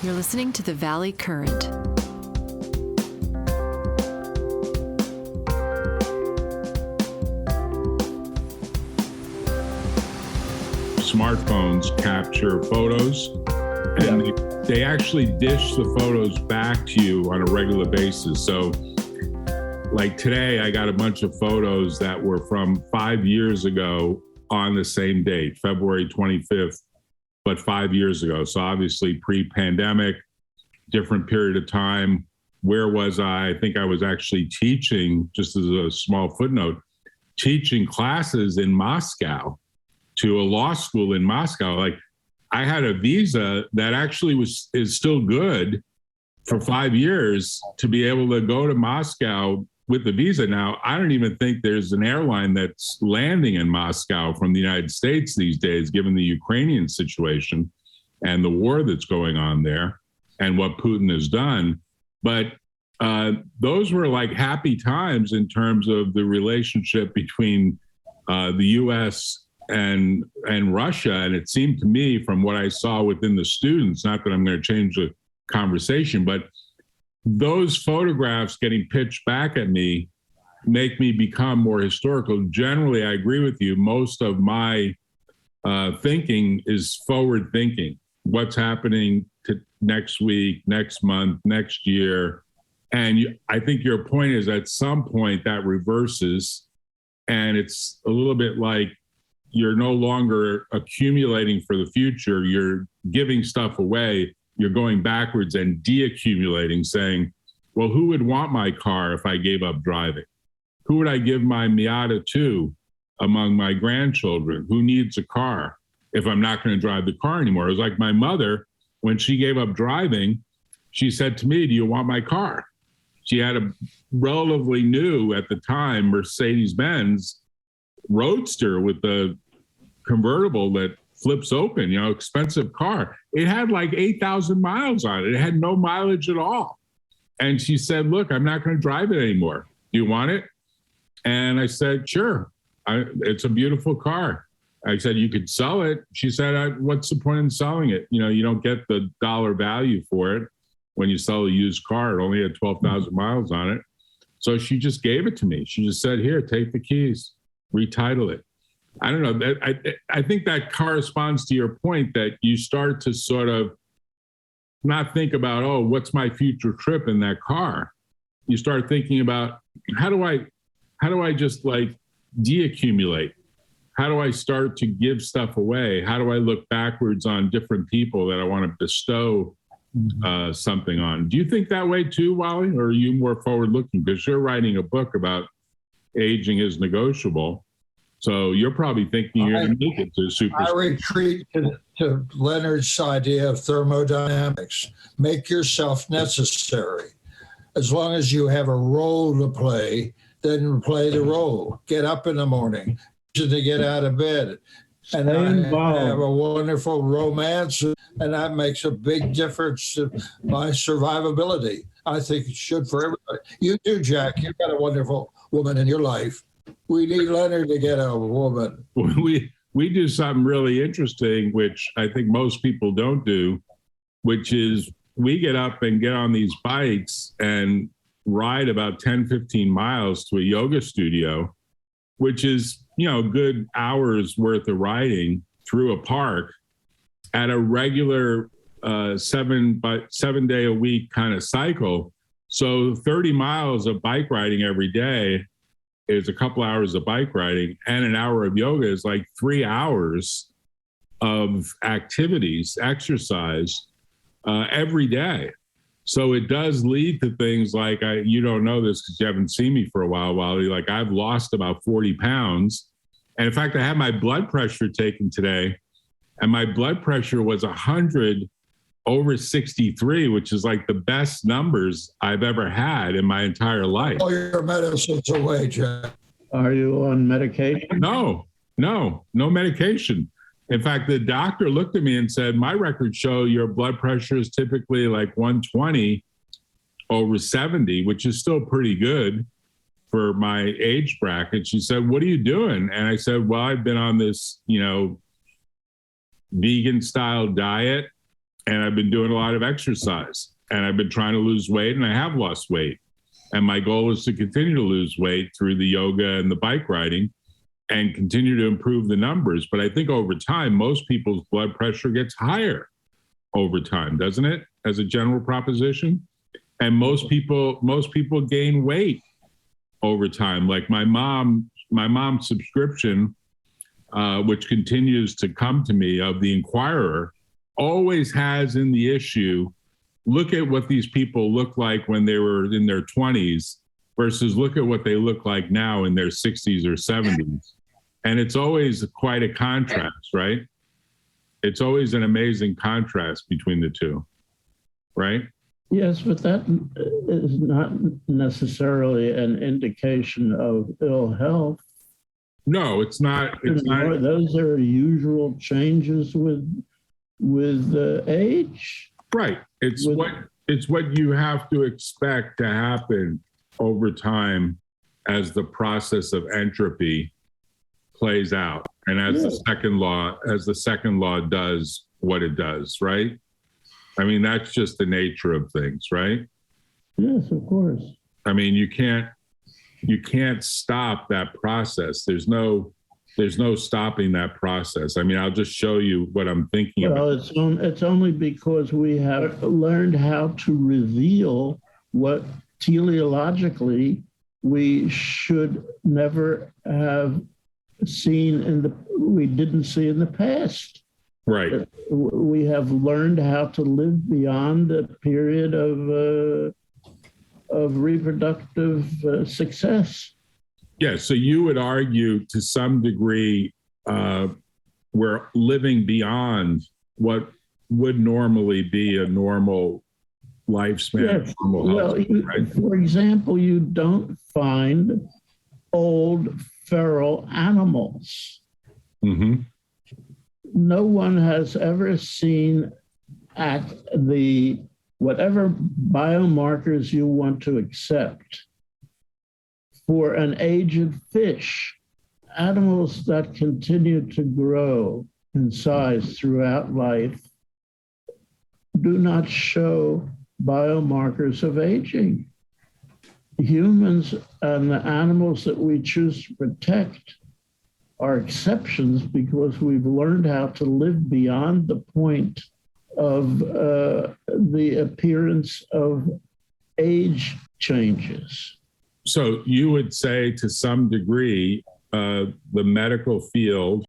You're listening to the Valley Current. Smartphones capture photos, and they actually dish the photos back to you on a regular basis. So like today, I got a bunch of photos that were from 5 years ago on the same date, February 25th, but 5 years ago. So obviously pre-pandemic, different period of time. Where was I? I think I was actually teaching, just as a small footnote, teaching classes in Moscow to a law school in Moscow. Like I had a visa that actually is still good for 5 years to be able to go to Moscow with the visa. Now, I don't even think there's an airline that's landing in Moscow from the United States these days, given the Ukrainian situation and the war that's going on there and what Putin has done. But those were like happy times in terms of the relationship between the U.S. and Russia. And it seemed to me, from what I saw within the students, not that I'm going to change the conversation, but those photographs getting pitched back at me make me become more historical. Generally, I agree with you. Most of my thinking is forward thinking. What's happening to next week, next month, next year. And I think your point is at some point that reverses, and it's a little bit like you're no longer accumulating for the future. You're giving stuff away. You're going backwards and deaccumulating, saying, well, who would want my car if I gave up driving? Who would I give my Miata to among my grandchildren? Who needs a car if I'm not going to drive the car anymore? It was like my mother, when she gave up driving, she said to me, do you want my car? She had a relatively new, at the time, Mercedes-Benz Roadster with the convertible that flips open, expensive car. It had like 8,000 miles on it. It had no mileage at all. And she said, look, I'm not going to drive it anymore. Do you want it? And I said, sure. It's a beautiful car. I said, you could sell it. She said, what's the point in selling it? You don't get the dollar value for it when you sell a used car. It only had 12,000 miles on it. So she just gave it to me. She just said, here, take the keys, retitle it. I don't know. I think that corresponds to your point that you start to sort of not think about, oh, what's my future trip in that car? You start thinking about how do I just like deaccumulate? How do I start to give stuff away? How do I look backwards on different people that I want to bestow something on? Do you think that way too, Wally? Or are you more forward looking? Because you're writing a book about aging is negotiable. So you're probably thinking you're going to make it to super. I retreat to Leonard's idea of thermodynamics. Make yourself necessary. As long as you have a role to play, then play the role. Get up in the morning to get out of bed. And I have a wonderful romance, and that makes a big difference to my survivability. I think it should for everybody. You do, Jack. You've got a wonderful woman in your life. We need Leonard to get a woman. We do something really interesting, which I think most people don't do, which is we get up and get on these bikes and ride about 10, 15 miles to a yoga studio, which is, a good hour's worth of riding through a park at a regular 7 day a week kind of cycle. So 30 miles of bike riding every day is a couple hours of bike riding, and an hour of yoga is like 3 hours of activities, exercise every day. So it does lead to things like, you don't know this because you haven't seen me for a while, Wally, like I've lost about 40 pounds. And in fact, I had my blood pressure taken today, and my blood pressure was 100/63, which is like the best numbers I've ever had in my entire life. All your medicines away, Jack. Are you on medication? No medication. In fact, the doctor looked at me and said, my records show your blood pressure is typically like 120/70, which is still pretty good for my age bracket. She said, what are you doing? And I said, well, I've been on this, vegan style diet and I've been doing a lot of exercise, and I've been trying to lose weight, and I have lost weight. And my goal is to continue to lose weight through the yoga and the bike riding and continue to improve the numbers. But I think over time, most people's blood pressure gets higher over time, doesn't it? As a general proposition. And most people gain weight over time. Like my mom's subscription, which continues to come to me, of the Inquirer, always has in the issue, look at what these people look like when they were in their 20s versus look at what they look like now in their 60s or 70s. And it's always quite a contrast, right? It's always an amazing contrast between the two, right? Yes, but that is not necessarily an indication of ill health. No, it's not. It's not. Those are usual changes with age. Right. It's what you have to expect to happen over time as the process of entropy plays out, and as the second law does what it does, right? I mean, that's just the nature of things, right? Yes, of course. I mean, you can't stop that process. There's no stopping that process. I mean, I'll just show you what I'm thinking about. It's only because we have learned how to reveal what teleologically we should never have seen we didn't see in the past. Right. We have learned how to live beyond a period of reproductive success. Yeah, so you would argue to some degree we're living beyond what would normally be a normal lifespan. Yes. Normal Well, right? For example, you don't find old feral animals. Mm-hmm. No one has ever seen at whatever biomarkers you want to accept for an aged fish, animals that continue to grow in size throughout life do not show biomarkers of aging. Humans and the animals that we choose to protect are exceptions because we've learned how to live beyond the point of the appearance of age changes. So you would say to some degree, the medical field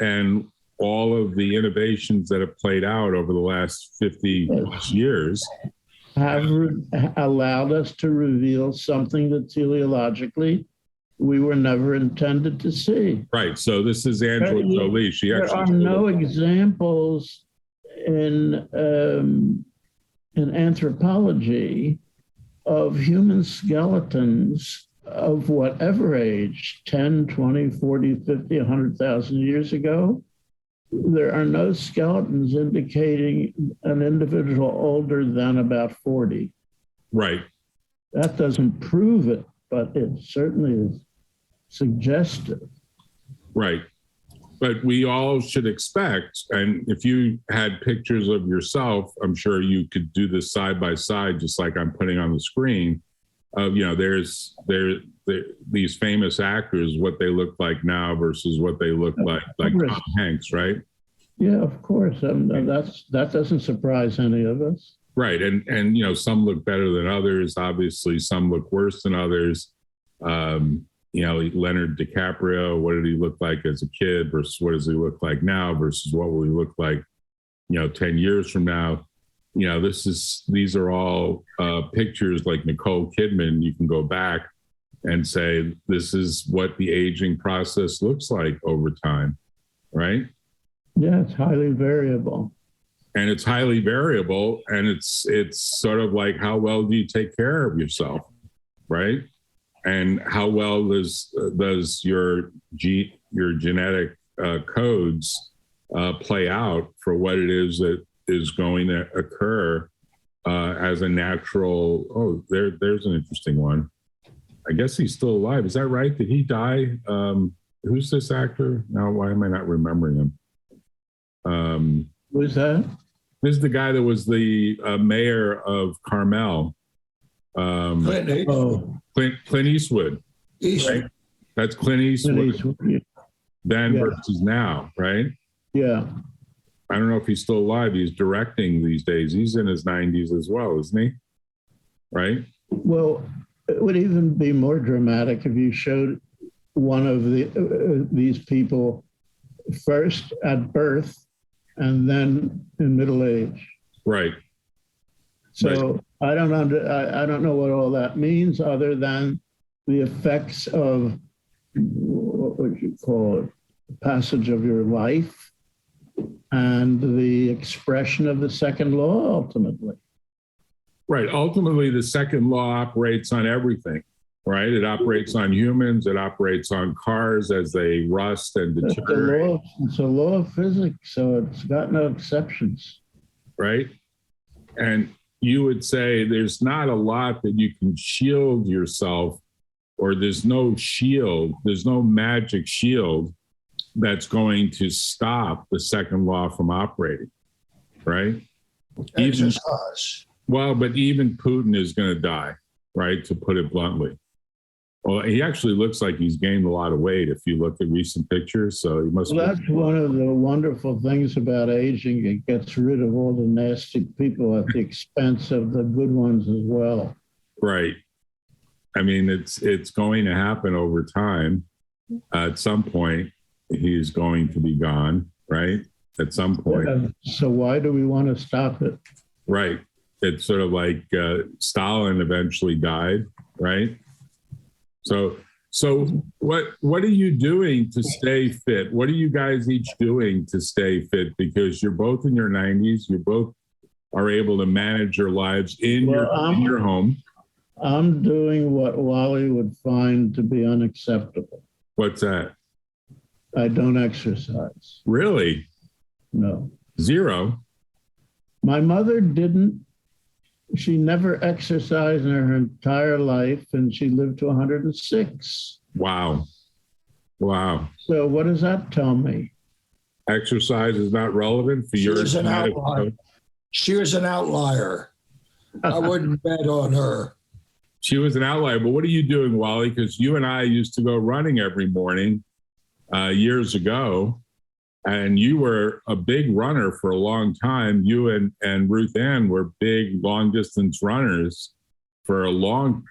and all of the innovations that have played out over the last 50 plus years have allowed us to reveal something that teleologically we were never intended to see. Right. So this is Angela Jolie. There are no examples in anthropology of human skeletons of whatever age, 10, 20, 40, 50, 100,000 years ago. There are no skeletons indicating an individual older than about 40. Right. That doesn't prove it, but it certainly is suggestive. Right. But we all should expect, and if you had pictures of yourself, I'm sure you could do this side by side, just like I'm putting on the screen. There's these famous actors, what they look like now versus what they look like Tom Hanks, right? Yeah, of course. That doesn't surprise any of us. Right, and some look better than others. Obviously, some look worse than others. Leonard DiCaprio, what did he look like as a kid versus what does he look like now versus what will he look like, 10 years from now? These are all pictures like Nicole Kidman. You can go back and say, this is what the aging process looks like over time, right? Yeah, it's highly variable. And it's highly variable, and it's sort of like, how well do you take care of yourself, right? And how well does your genetic codes play out for what it is that is going to occur as a natural? Oh, there's an interesting one. I guess he's still alive. Is that right? Did he die? Who's this actor? Now, why am I not remembering him? Who's that? This is the guy that was the mayor of Carmel. Clint Eastwood. Clint Eastwood. Right? That's Clint Eastwood. Then versus now, right? Yeah. I don't know if he's still alive. He's directing these days. He's in his 90s as well, isn't he? Right? Well, it would even be more dramatic if you showed one of these people first at birth and then in middle age. Right. So right. I don't know what all that means other than the effects of what would you call it, the passage of your life and the expression of the second law ultimately. Right. Ultimately, the second law operates on everything, right? It operates on humans. It operates on cars as they rust and deteriorate. It's a law of physics, so it's got no exceptions. Right. And you would say there's not a lot that you can shield yourself, or there's no shield, there's no magic shield that's going to stop the second law from operating, right? Exercise. But even Putin is going to die, right? To put it bluntly. Well, he actually looks like he's gained a lot of weight if you look at recent pictures. So he must. Well, that's one of the wonderful things about aging. It gets rid of all the nasty people at the expense of the good ones as well. Right. I mean, it's going to happen over time. At some point, he's going to be gone, right? At some point. So why do we want to stop it? Right. It's sort of like Stalin eventually died, right? So what are you doing to stay fit? What are you guys each doing to stay fit? Because you're both in your 90s. You both are able to manage your lives in your home. I'm doing what Wally would find to be unacceptable. What's that? I don't exercise. Really? No. Zero? My mother didn't. She never exercised in her entire life, and she lived to 106. Wow. So what does that tell me? Exercise is not relevant for your genetic code? She was an outlier. I wouldn't bet on her. She was an outlier. But what are you doing, Wally? Because you and I used to go running every morning years ago. And you were a big runner for a long time. You and Ruth Ann were big long distance runners for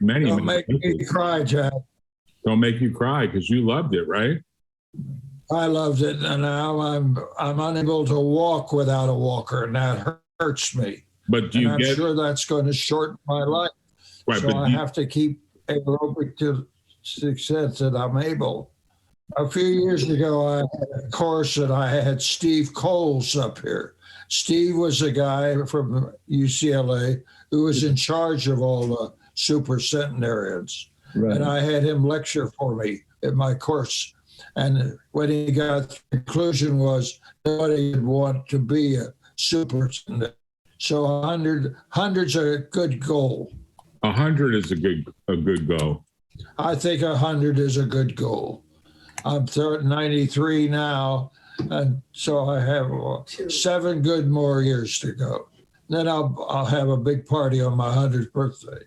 many. Don't make me cry, Jack. Don't make you cry because you loved it, right? I loved it, and now I'm unable to walk without a walker, and that hurts me. But I'm sure that's going to shorten my life. Right, so I have to keep aerobic to the extent that I'm able. A few years ago, I had a course that I had Steve Coles up here. Steve was a guy from UCLA who was in charge of all the super centenarians. Right. And I had him lecture for me at my course. And when he got to the conclusion was nobody would want to be a super centenarian. So 100's a good goal. 100 is a good goal. I think 100 is a good goal. I'm 93 now, and so I have 7 good more years to go. Then I'll have a big party on my 100th birthday.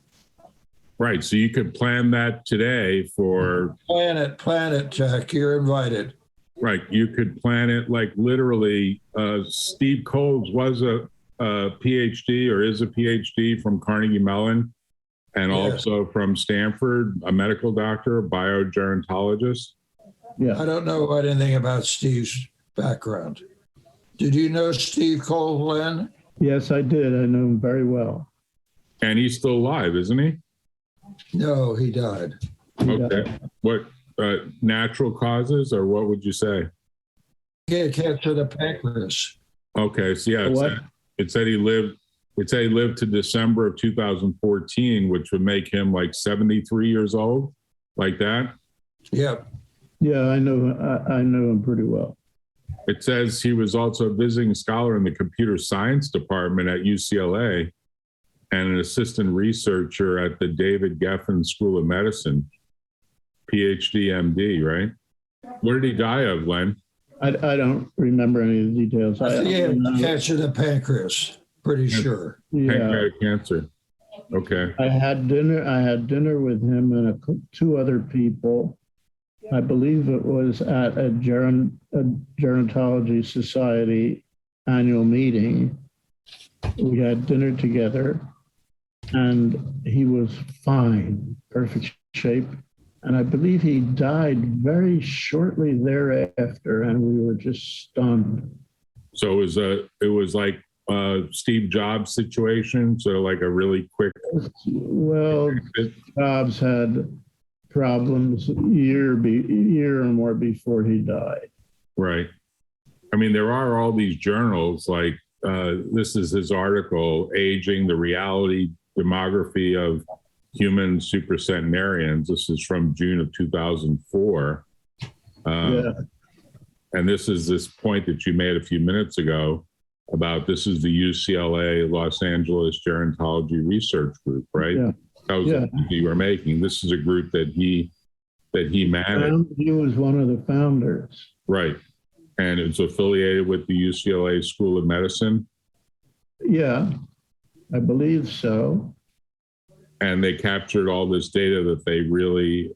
Right, so you could plan that today for... Plan it, Jack. You're invited. Right, you could plan it like literally. Steve Coles was a PhD or is a PhD from Carnegie Mellon and also from Stanford, a medical doctor, a biogerontologist. Yeah. I don't know anything about Steve's background. Did you know Steve Cole, Len? Yes, I did. I know him very well. And he's still alive, isn't he? No, he died. Okay. What, natural causes, or what would you say? He had cancer of the pancreas. Okay, so yeah, it said he lived to December of 2014, which would make him like 73 years old, like that? Yep. Yeah, I know him pretty well. It says he was also a visiting scholar in the computer science department at UCLA and an assistant researcher at the David Geffen School of Medicine, PhD, MD, right? What did he die of, Len? I don't remember any of the details. I think he had cancer of the pancreas, pretty sure. Yeah, Pancreatic cancer. Okay. I had dinner with him and two other people. I believe it was at a gerontology society annual meeting. We had dinner together, and he was fine, perfect shape. And I believe he died very shortly thereafter, and we were just stunned. So it was like Steve Jobs situation, so like a really quick. Well, Jobs had problems year or more before he died. Right. I mean, there are all these journals like this is his article, Aging, the Reality Demography of Human Supercentenarians. This is from June of 2004. And this is this point that you made a few minutes ago about this is the UCLA Los Angeles Gerontology Research Group, right? Yeah. That was the point you were making. This is a group that he managed. He was one of the founders. Right. And it's affiliated with the UCLA School of Medicine. Yeah, I believe so. And they captured all this data that they really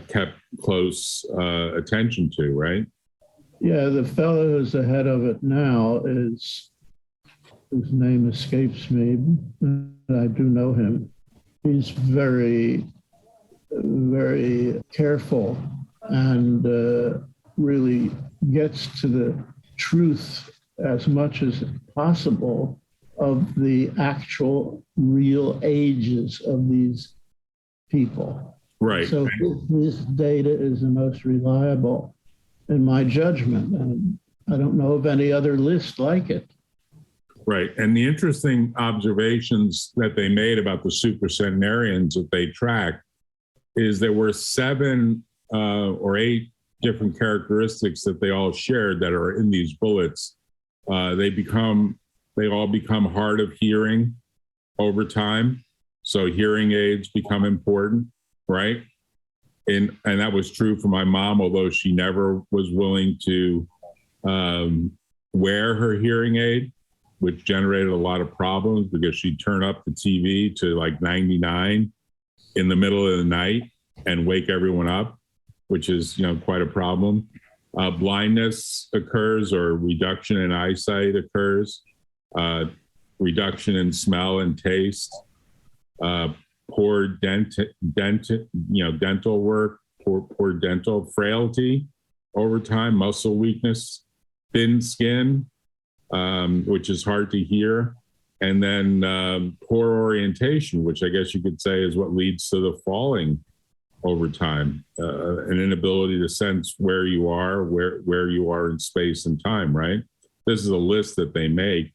kept close attention to, right? Yeah, the fellow who's the head of it now his name escapes me, and I do know him. He's very, very careful and really gets to the truth as much as possible of the actual real ages of these people. Right. So this data is the most reliable in my judgment, and I don't know of any other list like it. Right. And the interesting observations that they made about the supercentenarians that they tracked is there were 7 or 8 different characteristics that they all shared that are in these bullets. They all become hard of hearing over time. So hearing aids become important, right? And that was true for my mom, although she never was willing to wear her hearing aid, which generated a lot of problems because she'd turn up the TV to like 99 in the middle of the night and wake everyone up, which is, quite a problem. Blindness occurs or reduction in eyesight occurs, reduction in smell and taste, poor dental work, poor dental frailty over time, muscle weakness, thin skin, which is hard to hear, and then poor orientation, which I guess you could say is what leads to the falling over time, an inability to sense where you are in space and time, right? This is a list that they make,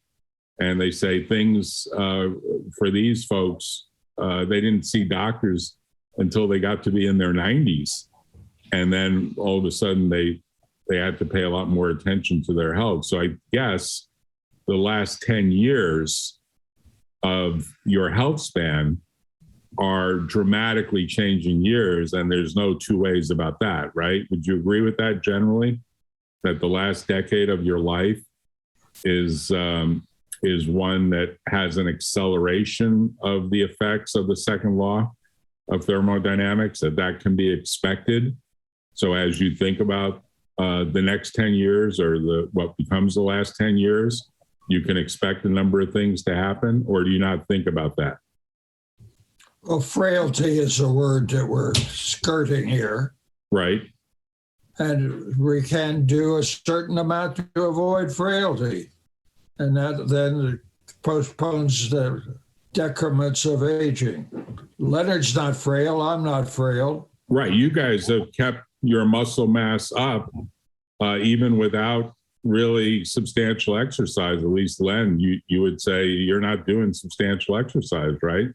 and they say things for these folks, they didn't see doctors until they got to be in their 90s. And then all of a sudden they had to pay a lot more attention to their health. So I guess the last 10 years of your health span are dramatically changing years, and there's no two ways about that, right? Would you agree with that generally? That the last decade of your life is one that has an acceleration of the effects of the second law of thermodynamics, that can be expected. So as you think about the next 10 years or what becomes the last 10 years, you can expect a number of things to happen, or do you not think about that? Well, frailty is a word that we're skirting here. Right. And we can do a certain amount to avoid frailty. And that then postpones the decrements of aging. Leonard's not frail. I'm not frail. Right. You guys have kept your muscle mass up even without really substantial exercise. At least, Len, you would say you're not doing substantial exercise, right?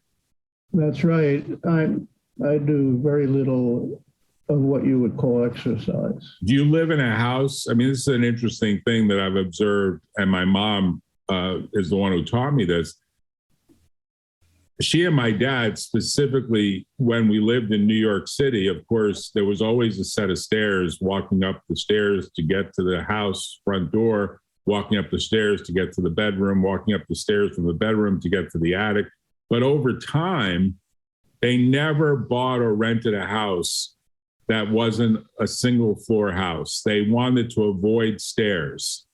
That's right. I do very little of what you would call exercise. Do you live in a house? I mean, this is an interesting thing that I've observed, and my mom is the one who taught me this. she and my dad specifically, when we lived in New York City, of course, there was always a set of stairs, walking up the stairs to get to the house front door, walking up the stairs to get to the bedroom, walking up the stairs from the bedroom to get to the attic. But over time, they never bought or rented a house that wasn't a single floor house. They wanted to avoid stairs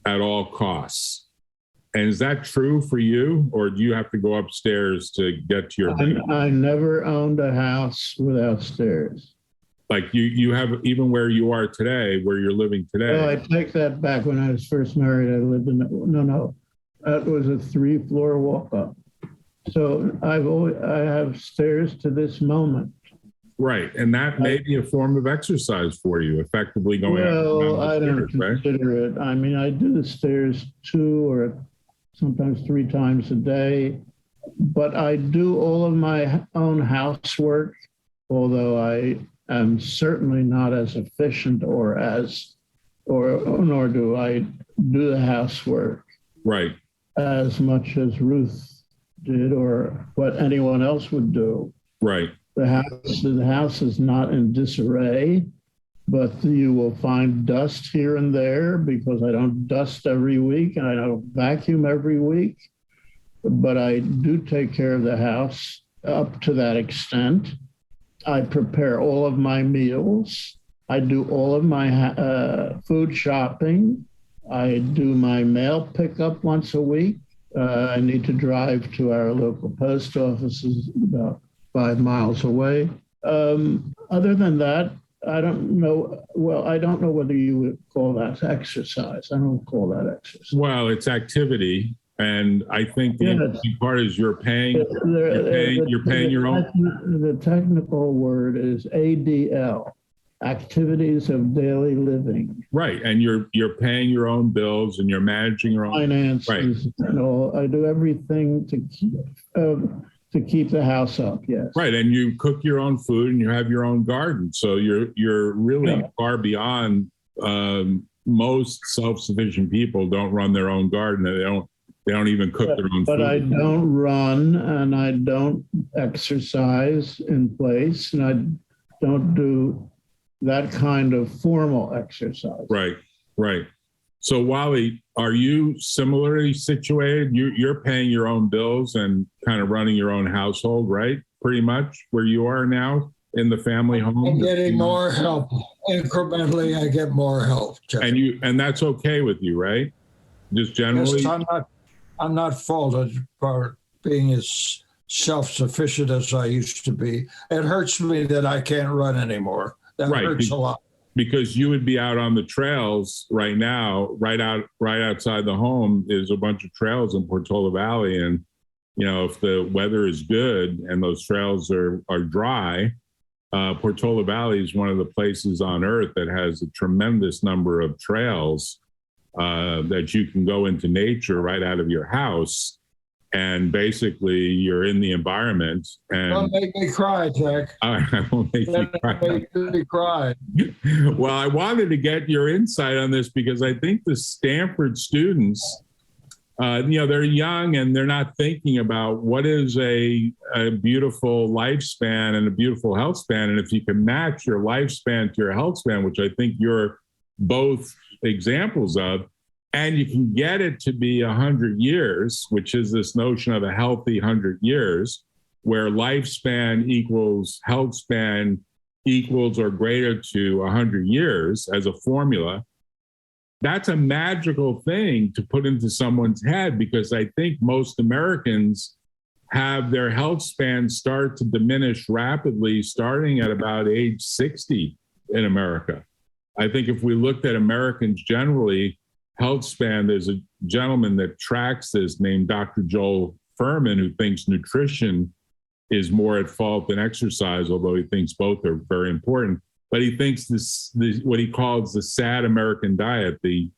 at all costs. And is that true for you, or do you have to go upstairs to get to your bed? I never owned a house without stairs. Like you have, even where you are today, where you're living today. Oh, I take that back. When I was first married, I lived in, no, that was a 3-floor walk-up. So I have stairs to this moment. Right, and that may be a form of exercise for you, effectively going up. Well, I don't stairs, consider it. I mean, I do the stairs 2 or sometimes 3 times a day, but I do all of my own housework, although I am certainly not as efficient nor do I do the housework right, as much as Ruth did or what anyone else would do. right. The house is not in disarray, but you will find dust here and there because I don't dust every week and I don't vacuum every week. But I do take care of the house up to that extent. I prepare all of my meals. I do all of my food shopping. I do my mail pickup once a week. I need to drive to our local post offices about 5 miles away. Other than that, I don't know. Well, I don't know whether you would call that exercise. I don't call that exercise. Well, it's activity. And I think the interesting part is you're paying your own. The technical word is ADL, activities of daily living. Right, and you're paying your own bills and you're managing your own finances. Right. And all. I do everything to keep the house up. Yes. Right, and you cook your own food and you have your own garden, so you're really far beyond most self-sufficient people. Don't run their own garden. They don't even cook their own food. But I don't run and I don't exercise in place and I don't do that kind of formal exercise. Right, right. So Wally, are you similarly situated? You're paying your own bills and kind of running your own household, right? Pretty much where you are now in the family home. I'm getting more help. Incrementally, I get more help. Jeff. And that's okay with you, right? Just generally. Yes, I'm not faulted for being as self-sufficient as I used to be. It hurts me that I can't run anymore. That hurts a lot. Because you would be out on the trails right now, right outside the home is a bunch of trails in Portola Valley. And, if the weather is good and those trails are dry, Portola Valley is one of the places on earth that has a tremendous number of trails that you can go into nature right out of your house. And basically you're in the environment. And don't make me cry, Jack. I won't make you cry. Make me cry. Well, I wanted to get your insight on this because I think the Stanford students, they're young and they're not thinking about what is a beautiful lifespan and a beautiful health span. And if you can match your lifespan to your health span, which I think you're both examples of, and you can get it to be 100 years, which is this notion of a healthy 100 years, where lifespan equals health span equals or greater to 100 years as a formula. That's a magical thing to put into someone's head, because I think most Americans have their health span start to diminish rapidly starting at about age 60 in America. I think if we looked at Americans generally, health span, there's a gentleman that tracks this named Dr. Joel Furman, who thinks nutrition is more at fault than exercise, although he thinks both are very important. But he thinks this what he calls the sad American diet, the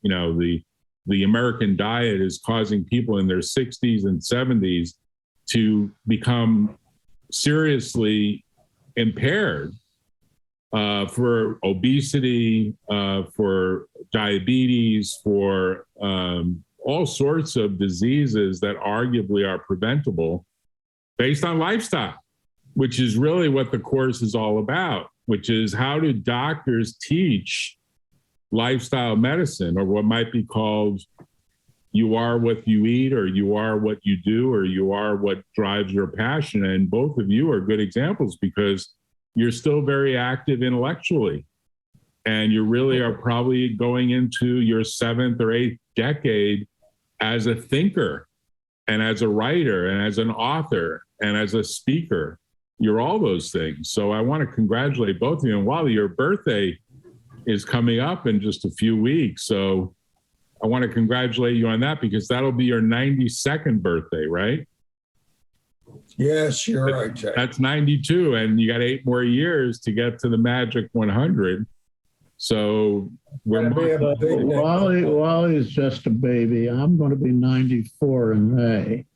American diet is causing people in their 60s and 70s to become seriously impaired for obesity, for diabetes, for all sorts of diseases that arguably are preventable. based on lifestyle, which is really what the course is all about, which is how do doctors teach lifestyle medicine, or what might be called you are what you eat, or you are what you do, or you are what drives your passion. And both of you are good examples because you're still very active intellectually. And you really are probably going into your 7th or 8th decade as a thinker and as a writer and as an author and as a speaker. You're all those things. So I want to congratulate both of you. And Wally, your birthday is coming up in just a few weeks. So I want to congratulate you on that because that'll be your 92nd birthday, right? Yes, you're right, Jack. That's 92, and you got 8 more years to get to the magic 100. So Wally is just a baby. I'm going to be 94 in May.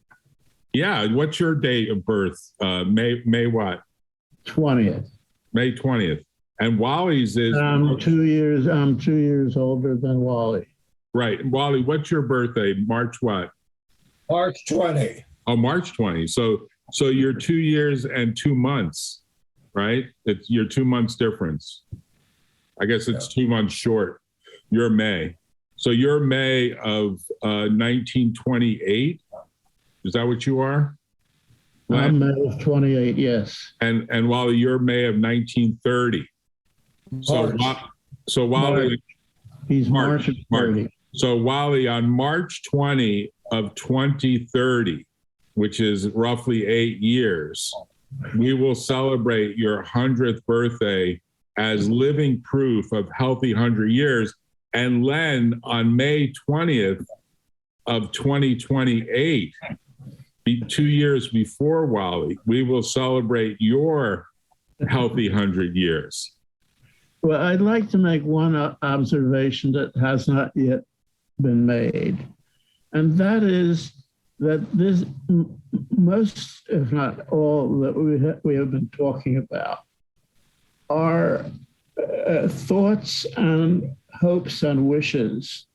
Yeah, what's your date of birth? May what? 20th. May 20th. And Wally's is I'm 2 years older than Wally. Right. Wally, what's your birthday? March what? March 20. Oh, March 20. So you're 2 years and 2 months, right? It's your 2 months difference. I guess it's 2 months short. You're May. So you're May of 1928. Is that what you are? I'm May of 28, yes. And Wally, you're May of 1930. So Wally, he's March of 30. So Wally, on March 20 of 2030, which is roughly 8 years, we will celebrate your 100th birthday as living proof of healthy 100 years. And Len, on May 20th of 2028, 2 years before Wally, we will celebrate your healthy 100 years. Well, I'd like to make one observation that has not yet been made, and that is that this most, if not all, that we have been talking about are thoughts and hopes and wishes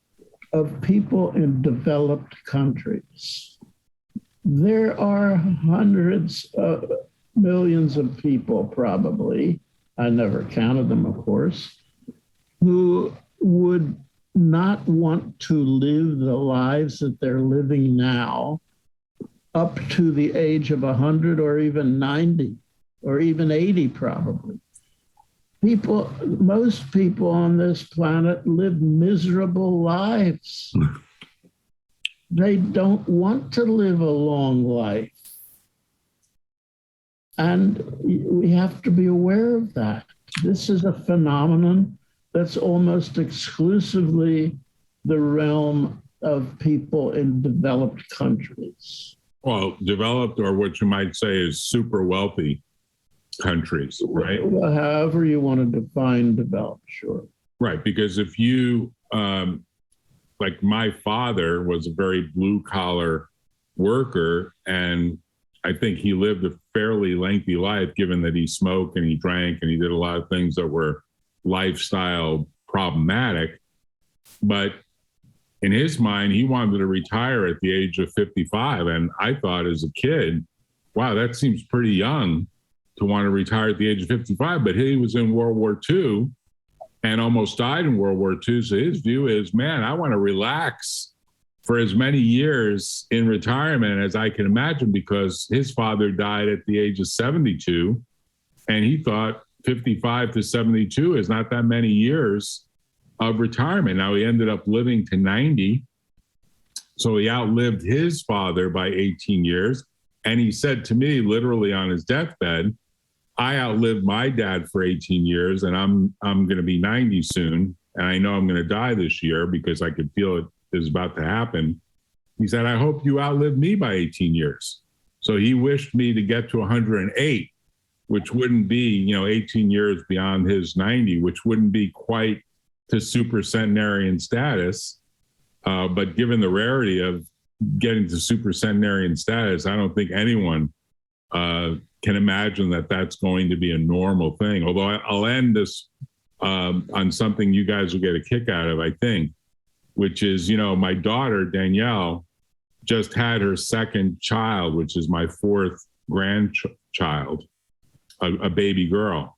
of people in developed countries. There are hundreds of millions of people, probably, I never counted them, of course, who would not want to live the lives that they're living now up to the age of 100 or even 90 or even 80, probably. Most people on this planet live miserable lives. They don't want to live a long life. And we have to be aware of that. This is a phenomenon that's almost exclusively the realm of people in developed countries. Well, developed, or what you might say is super wealthy countries, right? Well, however you want to define developed, sure. Right, because if you, like my father was a very blue collar worker, and I think he lived a fairly lengthy life, given that he smoked and he drank and he did a lot of things that were lifestyle problematic. But in his mind, he wanted to retire at the age of 55. And I thought as a kid, wow, that seems pretty young to want to retire at the age of 55. But he was in World War II and almost died in World War II. So his view is, man, I want to relax for as many years in retirement as I can imagine, because his father died at the age of 72. And he thought 55 to 72 is not that many years of retirement. Now he ended up living to 90. So he outlived his father by 18 years. And he said to me, literally on his deathbed, I outlived my dad for 18 years and I'm going to be 90 soon. And I know I'm going to die this year because I could feel it is about to happen. He said, I hope you outlive me by 18 years. So he wished me to get to 108, which wouldn't be, 18 years beyond his 90, which wouldn't be quite to super centenarian status. But given the rarity of getting to super centenarian status, I don't think anyone can imagine that that's going to be a normal thing. Although I'll end this on something you guys will get a kick out of, I think, which is, my daughter, Danielle, just had her second child, which is my fourth grandchild, a baby girl.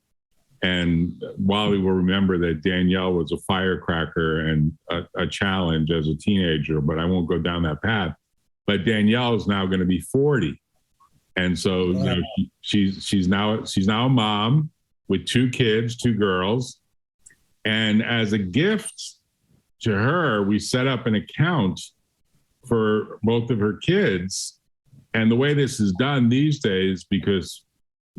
And Wally will remember that Danielle was a firecracker and a challenge as a teenager, but I won't go down that path. But Danielle is now going to be 40. And so, you know, she's now a mom with 2 kids, 2 girls. And as a gift to her, we set up an account for both of her kids. And the way this is done these days, because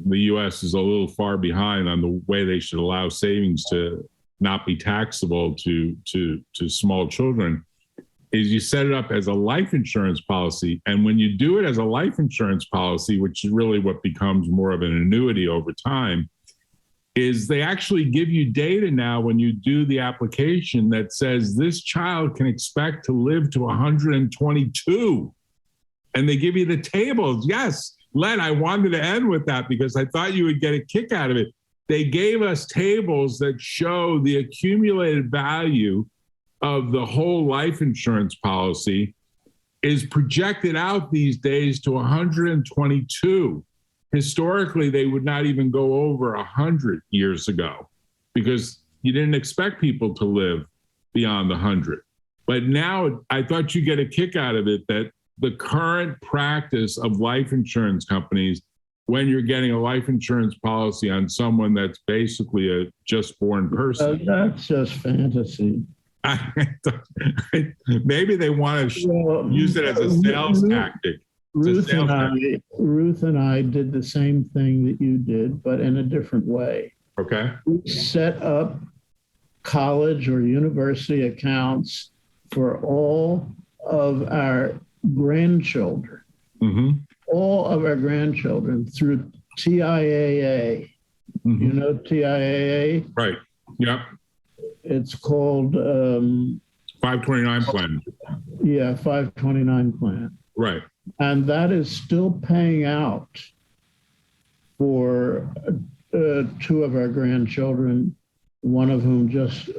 the U.S. is a little far behind on the way they should allow savings to not be taxable to small children, is you set it up as a life insurance policy. And when you do it as a life insurance policy, which is really what becomes more of an annuity over time, is they actually give you data now when you do the application that says this child can expect to live to 122. And they give you the tables. Yes, Len, I wanted to end with that because I thought you would get a kick out of it. They gave us tables that show the accumulated value of the whole life insurance policy is projected out these days to 122. Historically, they would not even go over 100 years ago because you didn't expect people to live beyond the 100. But now I thought you get a kick out of it that the current practice of life insurance companies, when you're getting a life insurance policy on someone that's basically a just born person. That's just fantasy. Maybe they want to use it as a sales tactic. Ruth and I did the same thing that you did, but in a different way. Okay. We set up college or university accounts for all of our grandchildren, all of our grandchildren through TIAA. You know TIAA? Right. Yep. It's called 529 plan. Yeah, 529 plan. Right. And that is still paying out for 2 of our grandchildren, one of whom just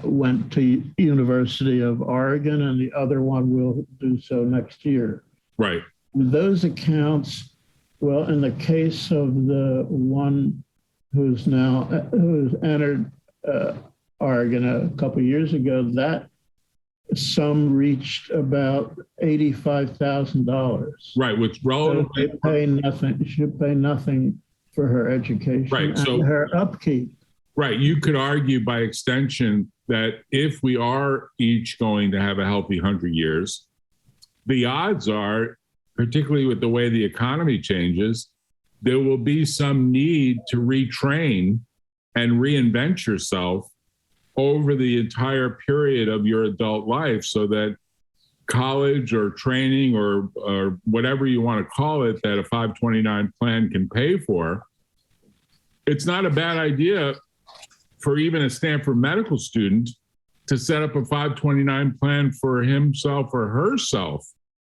went to University of Oregon, and the other one will do so next year. Right. Those accounts, well, in the case of the one who's entered Oregon a couple of years ago, that sum reached about $85,000. Right, which relatively should pay nothing for her education, right, and so her upkeep. Right, you could argue by extension that if we are each going to have a healthy 100 years, the odds are, particularly with the way the economy changes, there will be some need to retrain and reinvent yourself over the entire period of your adult life so that college or training or whatever you want to call it that a 529 plan can pay for. It's not a bad idea for even a Stanford medical student to set up a 529 plan for himself or herself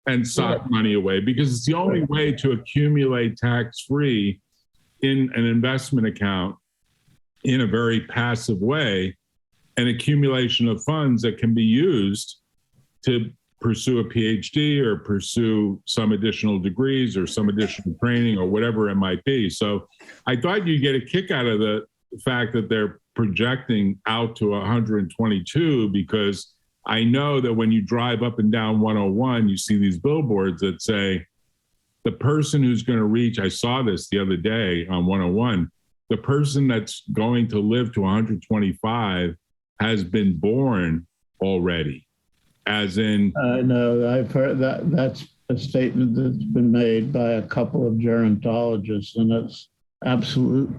and sock money away, because it's the only way to accumulate tax-free in an investment account in a very passive way, an accumulation of funds that can be used to pursue a PhD or pursue some additional degrees or some additional training or whatever it might be. So I thought you'd get a kick out of the fact that they're projecting out to 122, because I know that when you drive up and down 101, you see these billboards that say the person who's going to reach, I saw this the other day on 101, the person that's going to live to 125 has been born already, as in... I know, I've heard that. That's a statement that's been made by a couple of gerontologists, and it's absolute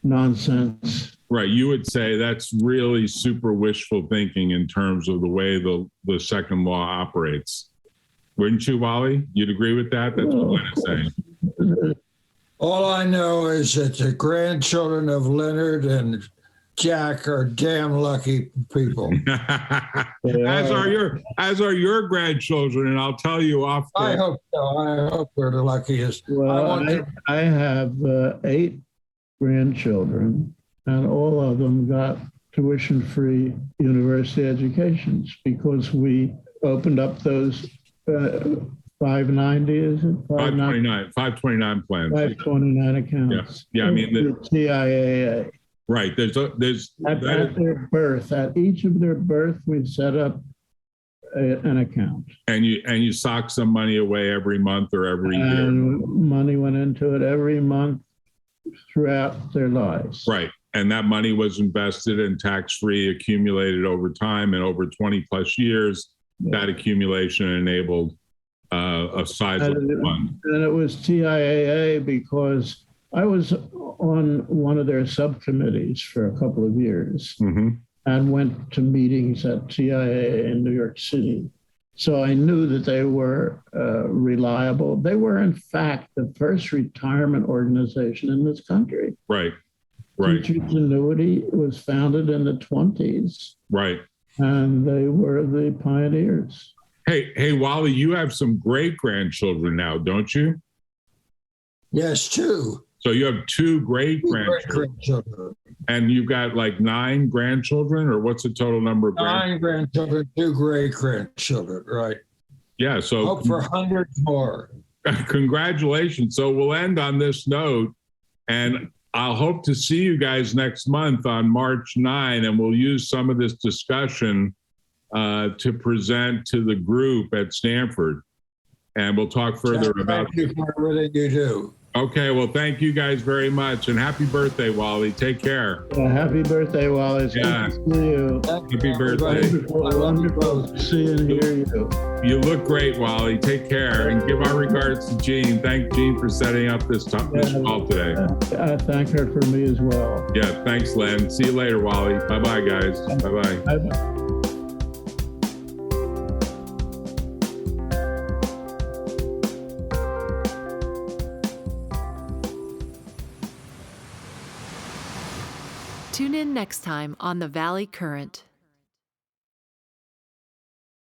nonsense. Right, you would say that's really super wishful thinking in terms of the way the second law operates. Wouldn't you, Wally? You'd agree with that? That's what I'm saying. All I know is that the grandchildren of Leonard and Jack are damn lucky people. As are your grandchildren, and I'll tell you off. I hope so. I hope we're the luckiest. Well, I have 8 grandchildren, and all of them got tuition-free university educations because we opened up those 590, is it? 529 plans. 529 accounts. Yeah, I mean, the TIAA. Right. There's At their birth, at each of their birth, we've set up an account. And you sock some money away every month or every year. And money went into it every month throughout their lives. Right. And that money was invested and tax-free, accumulated over time, and over 20 plus years, that accumulation enabled a sizable fund. And it was TIAA because I was on one of their subcommittees for a couple of years and went to meetings at TIAA in New York City. So I knew that they were reliable. They were, in fact, the first retirement organization in this country. Right. Teachers Annuity was founded in the 20s. Right. And they were the pioneers. Hey, Wally, you have some great-grandchildren now, don't you? Yes, 2. So you have 2 great-grandchildren. And you've got like 9 grandchildren, or what's the total number of 9 grandchildren, 2 great-grandchildren, right. Yeah, so hope for hundreds more. Congratulations. So we'll end on this note, and I'll hope to see you guys next month on March 9, and we'll use some of this discussion to present to the group at Stanford. And we'll talk further about. Thank you for everything you do. Okay, well, thank you guys very much, and happy birthday, Wally. Take care. Happy birthday, Wally. It's good to see you. Happy birthday. Wonderful to see and hear you. You look great, Wally. Take care, and give our regards to Jean. Thank Jean for setting up this call today. I thank her for me as well. Yeah, thanks, Len. See you later, Wally. Bye-bye, guys. Bye-bye. Bye-bye. Tune in next time on The Valley Current.